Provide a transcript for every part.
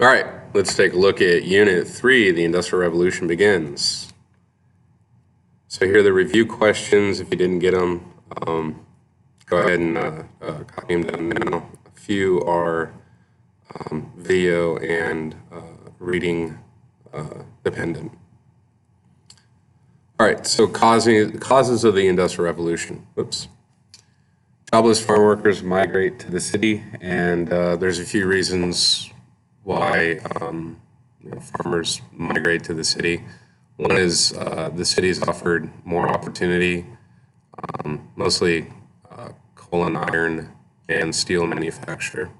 All right, let's take a look at Unit 3, The Industrial Revolution Begins. So here are the review questions. If you didn't get them, go ahead and copy them down now. A few are video and reading dependent. All right, so causes of the Industrial Revolution. Whoops. Jobless farm workers migrate to the city, and there's a few reasons why farmers migrate to the city. One is the city's offered more opportunity, mostly coal and iron and steel manufacture.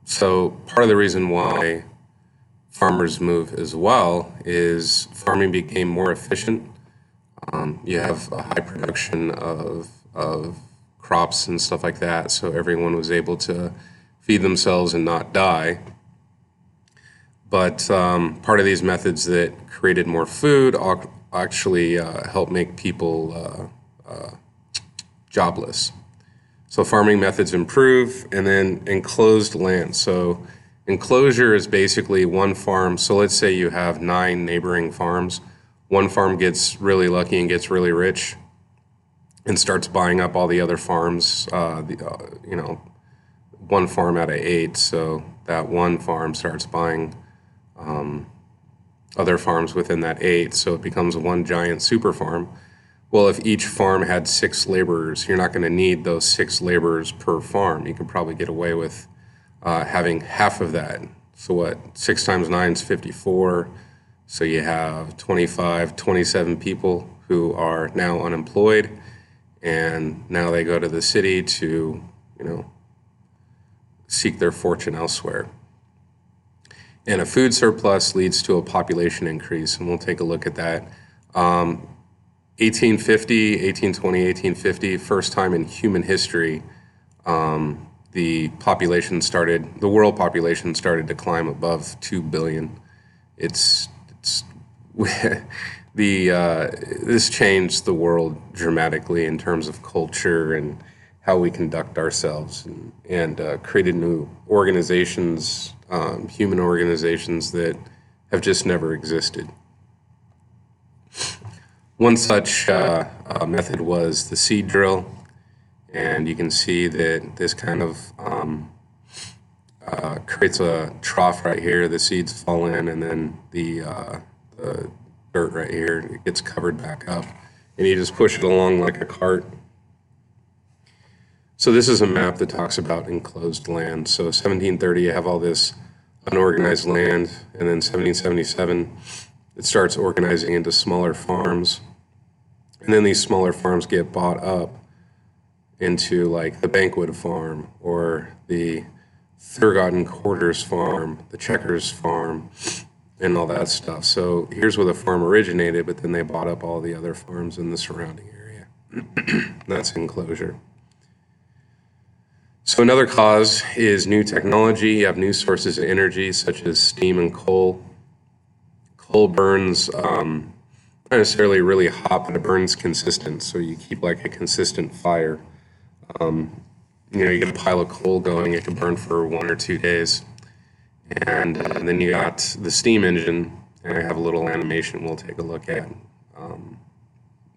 So part of the reason why farmers move as well is farming became more efficient. You have a high production of crops and stuff like that, so everyone was able to feed themselves and not die. But part of these methods that created more food actually helped make people jobless. So farming methods improve, and then enclosed land. So enclosure is basically one farm. So let's say you have 9 neighboring farms. One farm gets really lucky and gets really rich and starts buying up all the other farms, one farm out of 8. So that one farm starts buying other farms within that 8. So it becomes one giant super farm. Well, if each farm had 6 laborers, you're not going to need those 6 laborers per farm. You can probably get away with having half of that. So what, 6 times 9 is 54. So you have 27 people who are now unemployed, and now they go to the city to, seek their fortune elsewhere. And a food surplus leads to a population increase, and we'll take a look at that. 1850, first time in human history, the world population started to climb above 2 billion. This changed the world dramatically in terms of culture and how we conduct ourselves, and created new organizations, human organizations that have just never existed. One such method was the seed drill, and you can see that this kind of creates a trough right here. The seeds fall in, and then the dirt right here, it gets covered back up, and you just push it along like a cart. So this is a map that talks about enclosed land. So 1730, you have all this unorganized land, and then 1777, it starts organizing into smaller farms. And then these smaller farms get bought up into like the Bankwood farm or the Thurgotten Quarters farm, the Checkers farm, and all that stuff. So here's where the farm originated, but then they bought up all the other farms in the surrounding area. That's enclosure. So another cause is new technology. You have new sources of energy, such as steam and coal. Coal burns not necessarily really hot, but it burns consistent. So you keep like a consistent fire. You get a pile of coal going, it can burn for 1 or 2 days. And then you got the steam engine, and I have a little animation we'll take a look at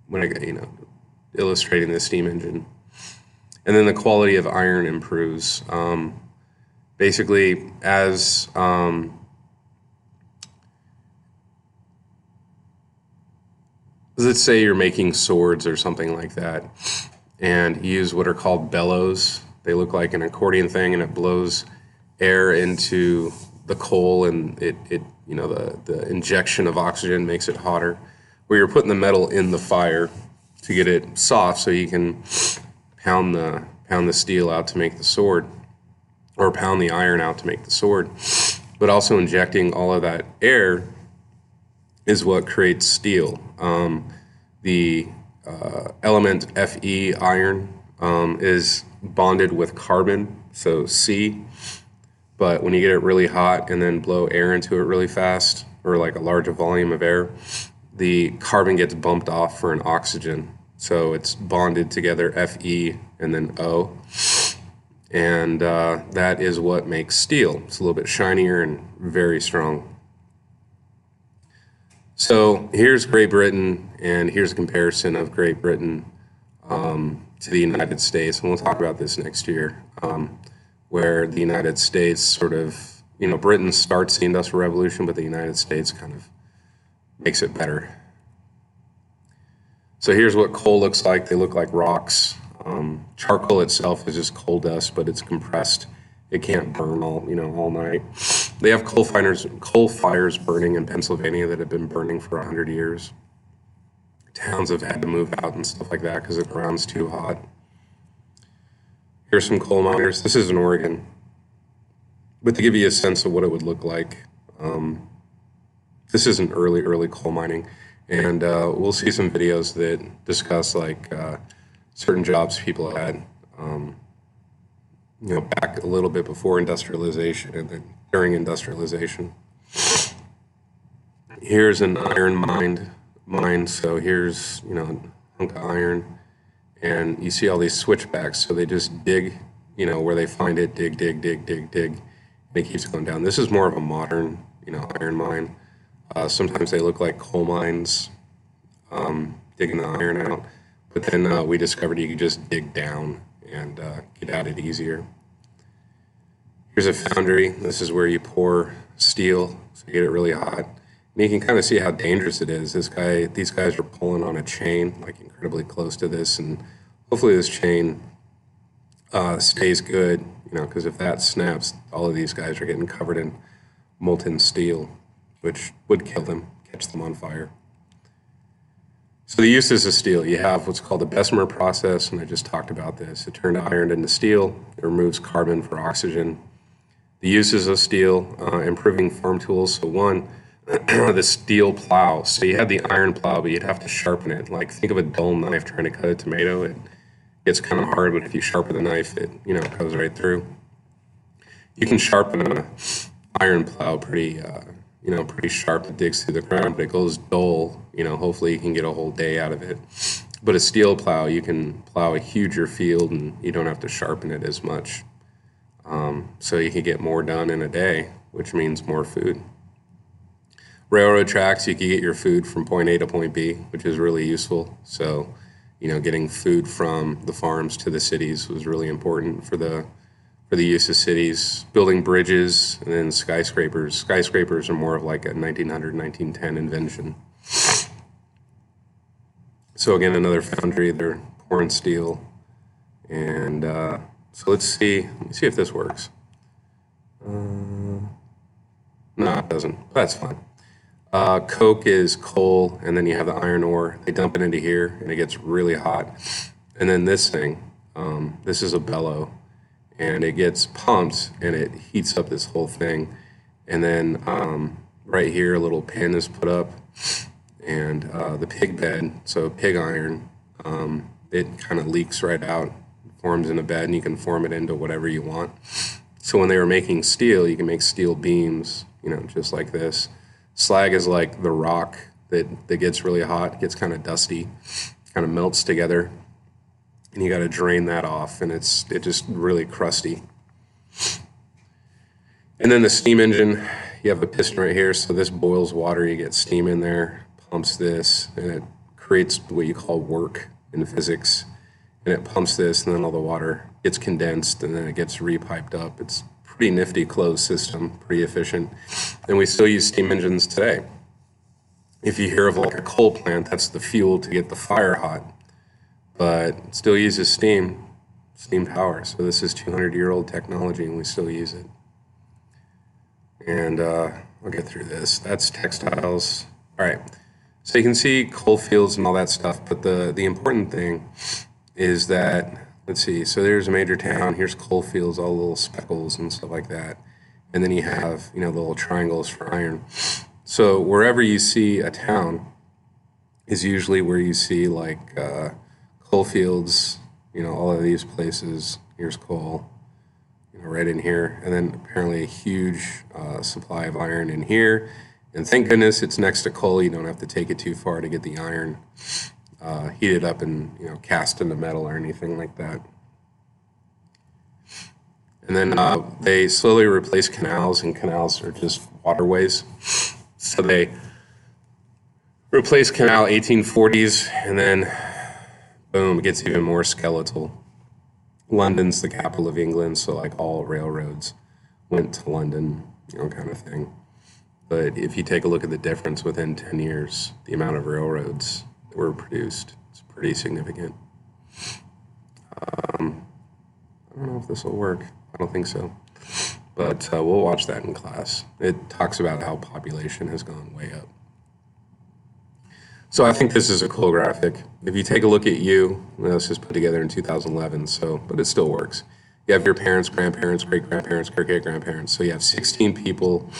when I get, illustrating the steam engine. And then the quality of iron improves. Basically, as let's say you're making swords or something like that, and you use what are called bellows. They look like an accordion thing, and it blows air into the coal, and the injection of oxygen makes it hotter. Where you're putting the metal in the fire to get it soft, so you can pound the steel out to make the sword, or pound the iron out to make the sword. But also injecting all of that air is what creates steel. The element Fe, iron, is bonded with carbon, so C. But when you get it really hot and then blow air into it really fast, or like a larger volume of air, the carbon gets bumped off for an oxygen. So it's bonded together, Fe and then O. And that is what makes steel. It's a little bit shinier and very strong. So here's Great Britain, and here's a comparison of Great Britain to the United States. And we'll talk about this next year, where the United States sort of, Britain starts the Industrial Revolution, but the United States kind of makes it better. So here's what coal looks like. They look like rocks. Charcoal itself is just coal dust, but it's compressed. It can't burn all night. They have coal fires burning in Pennsylvania that have been burning for 100 years. Towns have had to move out and stuff like that because the ground's too hot. Here's some coal miners. This is in Oregon. But to give you a sense of what it would look like, this is an early coal mining. And we'll see some videos that discuss like certain jobs people had, back a little bit before industrialization and then during industrialization. Here's an iron mine. So here's, a hunk of iron. And you see all these switchbacks. So they just dig, where they find it, dig. And it keeps going down. This is more of a modern, iron mine. Sometimes they look like coal mines, digging the iron out. But then we discovered you could just dig down and get at it easier. Here's a foundry. This is where you pour steel, so you get it really hot. And you can kind of see how dangerous it is. These guys are pulling on a chain, like incredibly close to this, and hopefully this chain stays good, because if that snaps, all of these guys are getting covered in molten steel, which would kill them, catch them on fire. So the uses of steel, you have what's called the Bessemer process, and I just talked about this. It turned iron into steel. It removes carbon for oxygen. The uses of steel, improving farm tools. So one, the steel plow. So you had the iron plow, but you'd have to sharpen it. Like think of a dull knife trying to cut a tomato. It gets kind of hard, but if you sharpen the knife, it goes right through. You can sharpen an iron plow pretty sharp. It digs through the ground, but it goes dull. Hopefully you can get a whole day out of it. But a steel plow, you can plow a huger field and you don't have to sharpen it as much. So you can get more done in a day, which means more food. Railroad tracks, you can get your food from point A to point B, which is really useful. So, getting food from the farms to the cities was really important for the use of cities. Building bridges and then skyscrapers. Skyscrapers are more of like a 1900, 1910 invention. So again, another foundry, they're pouring steel. And so let's see if this works. No, it doesn't. That's fine. Coke is coal, and then you have the iron ore. They dump it into here, and it gets really hot. And then this thing, this is a bellow, and it gets pumped, and it heats up this whole thing. And then right here, a little pin is put up, and the pig bed, so pig iron, it kind of leaks right out, forms in a bed, and you can form it into whatever you want. So when they were making steel, you can make steel beams, just like this. Slag is like the rock that gets really hot, gets kind of dusty, kind of melts together, and you got to drain that off, and it's just really crusty. And then the steam engine, you have a piston right here, so this boils water, you get steam in there, pumps this, and it creates what you call work in physics, and it pumps this, and then all the water gets condensed, and then it gets repiped up. It's pretty nifty closed system, pretty efficient. And we still use steam engines today. If you hear of like a coal plant, that's the fuel to get the fire hot, but it still uses steam power. So this is 200-year-old technology and we still use it. And I'll get through this. That's textiles. All right. So you can see coal fields and all that stuff, but the important thing is that, let's see, so there's a major town, here's coal fields, all little speckles and stuff like that. And then you have, the little triangles for iron. So wherever you see a town is usually where you see like coal fields, all of these places. Here's coal, right in here. And then apparently a huge supply of iron in here. And thank goodness it's next to coal. You don't have to take it too far to get the iron heated up and cast into metal or anything like that. And then they slowly replaced canals, and canals are just waterways. So they replaced canal 1840s, and then boom, it gets even more skeletal. London's the capital of England, so like all railroads went to London, kind of thing. But if you take a look at the difference within 10 years, the amount of railroads that were produced, it's pretty significant. I don't know if this will work. I don't think so. But we'll watch that in class. It talks about how population has gone way up. So I think this is a cool graphic. If you take a look at you, this was put together in 2011, but it still works. You have your parents, grandparents, great-grandparents, great-great-grandparents. So you have 16 people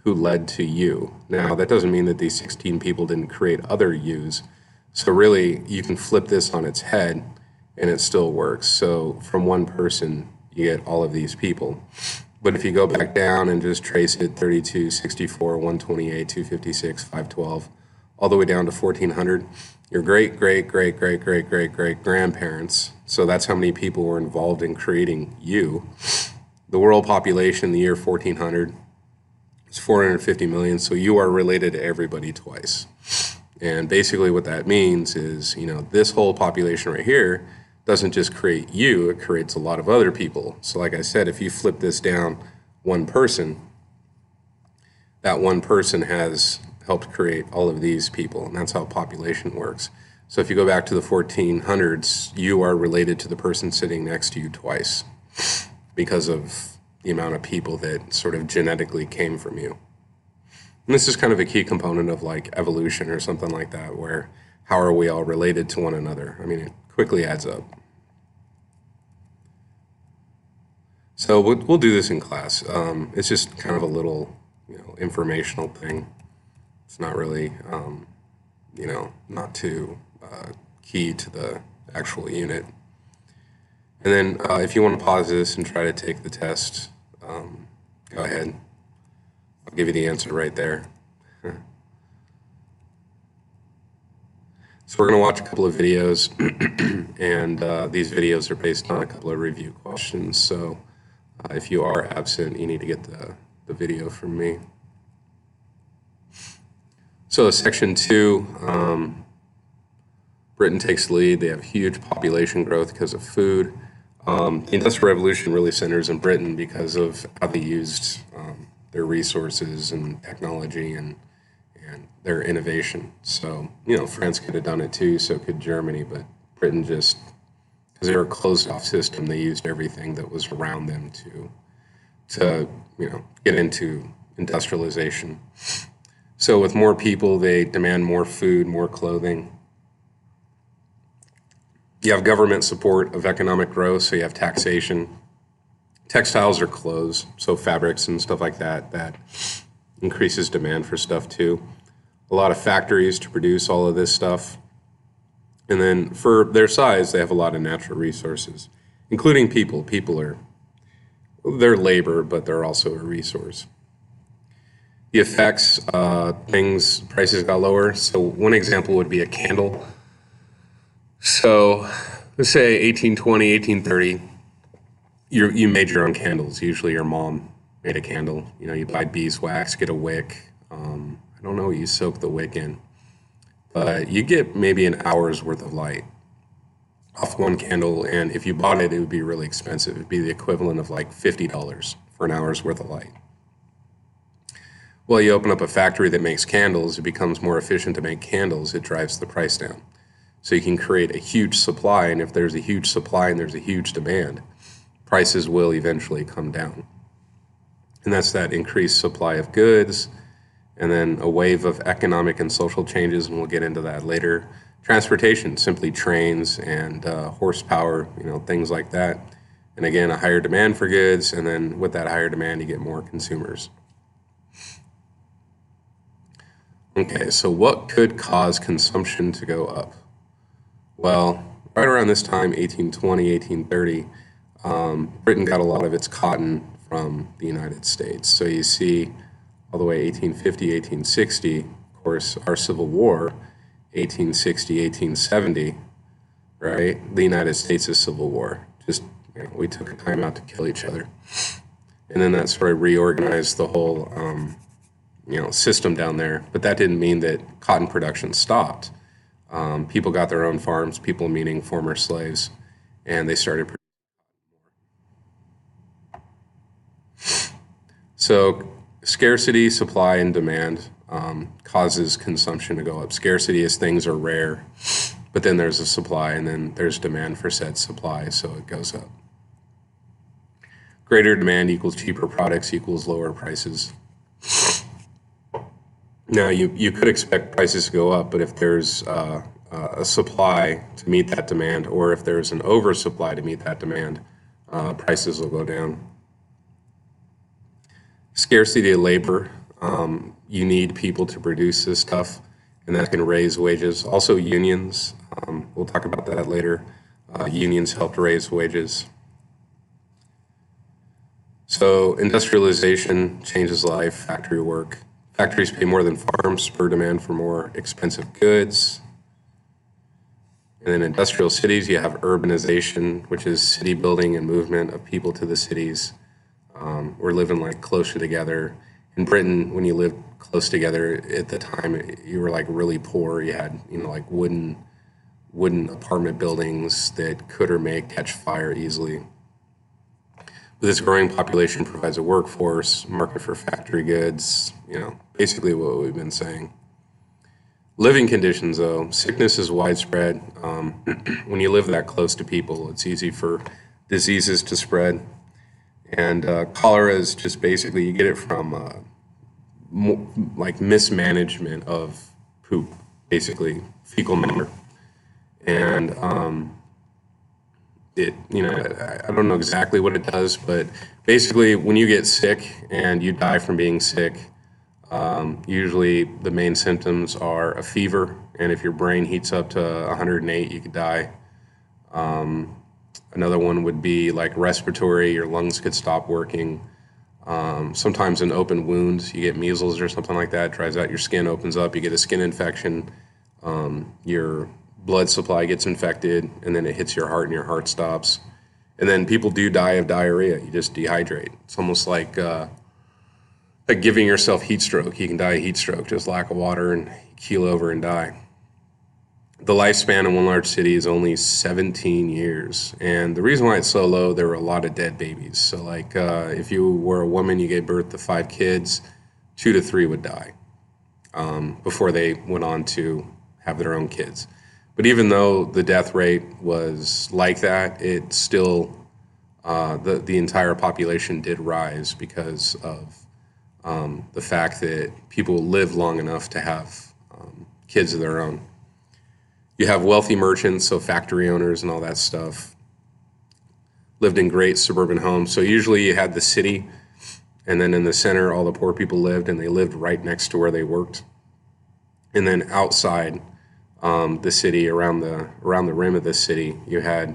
who led to you. Now, that doesn't mean that these 16 people didn't create other yous. So really, you can flip this on its head, and it still works. So from one person, you get all of these people. But if you go back down and just trace it, 32, 64, 128, 256, 512, all the way down to 1400, your great-great-great-great-great-great-great-grandparents, so that's how many people were involved in creating you. The world population in the year 1400 is 450 million, so you are related to everybody twice. And basically what that means is, this whole population right here doesn't just create you, it creates a lot of other people. So like I said, if you flip this down one person, that one person has helped create all of these people, and that's how population works. So if you go back to the 1400s, you are related to the person sitting next to you twice because of the amount of people that sort of genetically came from you. And this is kind of a key component of like evolution or something like that, where how are we all related to one another? I mean, it quickly adds up. So we'll do this in class. It's just kind of a little, informational thing. It's not really, not too key to the actual unit. And then if you want to pause this and try to take the test, go ahead. I'll give you the answer right there. So we're going to watch a couple of videos, and these videos are based on a couple of review questions. So if you are absent, you need to get the video from me. So section 2, Britain takes the lead. They have huge population growth because of food. The Industrial Revolution really centers in Britain because of how they used their resources and technology and their innovation. So, France could have done it too, so could Germany, but Britain just, because they were a closed-off system, they used everything that was around them to get into industrialization. So with more people, they demand more food, more clothing. You have government support of economic growth, so you have taxation. Textiles are clothes, so fabrics and stuff like that increases demand for stuff too. A lot of factories to produce all of this stuff. And then for their size, they have a lot of natural resources, including people. They're labor, but they're also a resource. The effects, prices got lower. So one example would be a candle. So let's say 1820, 1830, you made your own candles. Usually your mom made a candle. You buy beeswax, get a wick. I don't know what you soak the wick in, but you get maybe an hour's worth of light off one candle. And if you bought it, it would be really expensive. It'd be the equivalent of like $50 for an hour's worth of light. Well, you open up a factory that makes candles, it becomes more efficient to make candles, it drives the price down. So you can create a huge supply, and if there's a huge supply and there's a huge demand, prices will eventually come down. And that's that increased supply of goods, and then a wave of economic and social changes, and we'll get into that later. Transportation, simply trains and horsepower, things like that. And again, a higher demand for goods, and then with that higher demand, you get more consumers. Okay, so what could cause consumption to go up? Well, right around this time, 1820, 1830, Britain got a lot of its cotton from the United States. So you see all the way 1850, 1860, of course, our Civil War, 1860, 1870, right? The United States' Civil War, just we took a time out to kill each other. And then that sort of reorganized the whole system down there. But that didn't mean that cotton production stopped. People got their own farms, people meaning former slaves, and they started. So scarcity, supply, and demand causes consumption to go up. Scarcity is things are rare, but then there's a supply, and then there's demand for said supply, so it goes up. Greater demand equals cheaper products equals lower prices. Now, you could expect prices to go up, but if there's a supply to meet that demand, or if there's an oversupply to meet that demand, prices will go down. Scarcity of labor, you need people to produce this stuff, and that can raise wages. Also unions, we'll talk about that later. Unions helped raise wages. So industrialization changes life, factory work. Factories pay more than farms, spur demand for more expensive goods. And in industrial cities, you have urbanization, which is city building and movement of people to the cities. We're living like closer together. In Britain, when you lived close together at the time, you were like really poor. You had, like wooden apartment buildings that could or may catch fire easily. But this growing population provides a workforce, market for factory goods, basically what we've been saying. Living conditions, though, sickness is widespread. When you live that close to people, it's easy for diseases to spread. And cholera is just basically, you get it from like mismanagement of poop, basically, fecal matter. And I don't know exactly what it does, but basically when you get sick and you die from being sick, usually the main symptoms are a fever, and if your brain heats up to 108, you could die. Another one would be like respiratory, your lungs could stop working. Sometimes an open wound, you get measles or something like that, dries out, your skin opens up, you get a skin infection, your blood supply gets infected, and then it hits your heart and your heart stops. And then people do die of diarrhea. You just dehydrate. It's almost like giving yourself heat stroke. You can die of heat stroke, just lack of water, and keel over and die. The lifespan in one large city is only 17 years. And the reason why it's so low, there were a lot of dead babies. So like if you were a woman, you gave birth to 5 kids, 2 to 3 would die before they went on to have their own kids. But even though the death rate was like that, it still, the entire population did rise because of the fact that people live long enough to have kids of their own. You have wealthy merchants, so factory owners and all that stuff, lived in great suburban homes. So usually you had the city, and then in the center, all the poor people lived, and they lived right next to where they worked. And then outside the city, around the rim of the city, you had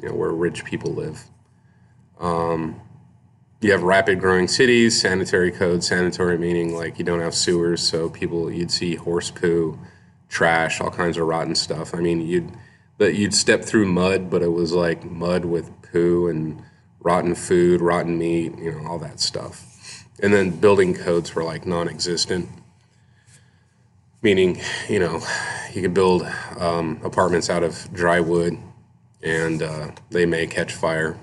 where rich people live. You have rapid growing cities, sanitary codes, sanitary meaning like you don't have sewers, so you'd see horse poo, trash, all kinds of rotten stuff. I mean, you'd step through mud, but it was like mud with poo and rotten food, rotten meat, all that stuff. And then building codes were like non-existent, meaning, you could build apartments out of dry wood, and they may catch fire.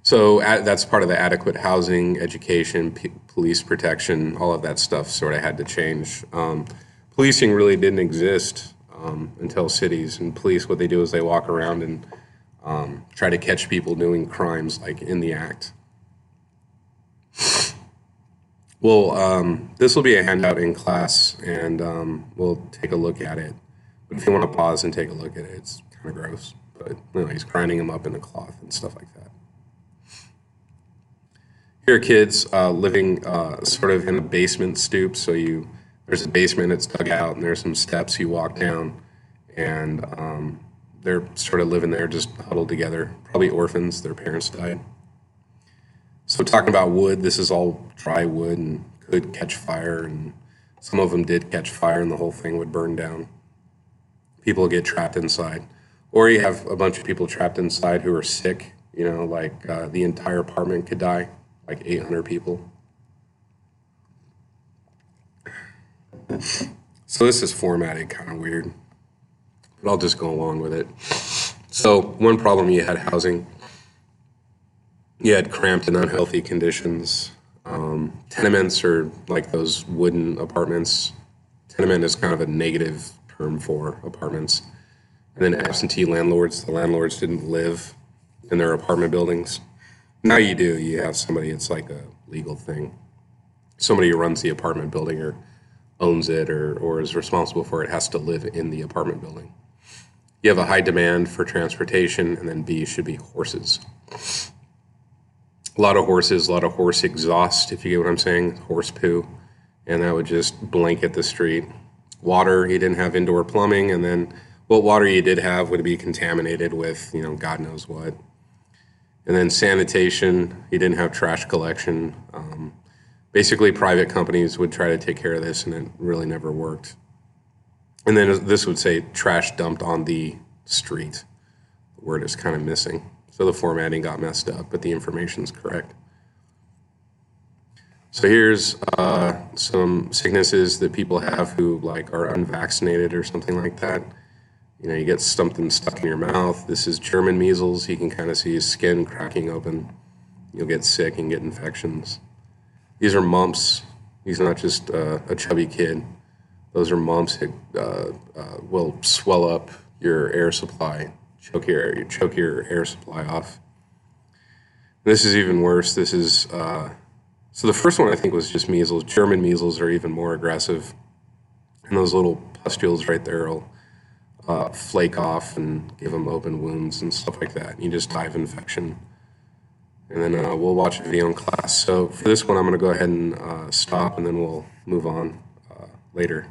So that's part of the adequate housing, education, police protection, all of that stuff sort of had to change. Policing really didn't exist until cities. And police, what they do is they walk around and try to catch people doing crimes like in the act. Well, this will be a handout in class, and we'll take a look at it. But if you want to pause and take a look at it, it's kind of gross. But he's grinding them up in a cloth and stuff like that. Here are kids living sort of in a basement stoop. So there's a basement, it's dug out, and there's some steps you walk down, and they're sort of living there just huddled together, probably orphans, their parents died. So talking about wood, this is all dry wood and could catch fire, and some of them did catch fire and the whole thing would burn down. People get trapped inside. Or you have a bunch of people trapped inside who are sick, like the entire apartment could die, like 800 people. So this is formatted kind of weird, but I'll just go along with it. So one problem you had housing, you had cramped and unhealthy conditions. Tenements are like those wooden apartments. Tenement is kind of a negative term for apartments. And then absentee landlords, the landlords didn't live in their apartment buildings. Now you do. You have somebody, it's like a legal thing. Somebody who runs the apartment building or owns it or is responsible for it has to live in the apartment building. You have a high demand for transportation, and then B should be horses. A lot of horses, a lot of horse exhaust, if you get what I'm saying, horse poo, and that would just blanket the street. Water, you didn't have indoor plumbing, and then what water you did have would be contaminated with, God knows what. And then sanitation, you didn't have trash collection. Basically, private companies would try to take care of this, and it really never worked. And then this would say trash dumped on the street. The word is kind of missing. So the formatting got messed up, but the information's correct. So here's some sicknesses that people have who are unvaccinated or something like that. You get something stuck in your mouth. This is German measles. You can kind of see his skin cracking open. You'll get sick and get infections. These are mumps. He's not just a chubby kid. Those are mumps that will swell up your air supply, choke your air supply off. This is even worse. This is so the first one I think was just measles. German measles are even more aggressive, and those little pustules right there will flake off and give them open wounds and stuff like that. You just die of infection. And then we'll watch a video in class. So for this one, I'm going to go ahead and stop, and then we'll move on later.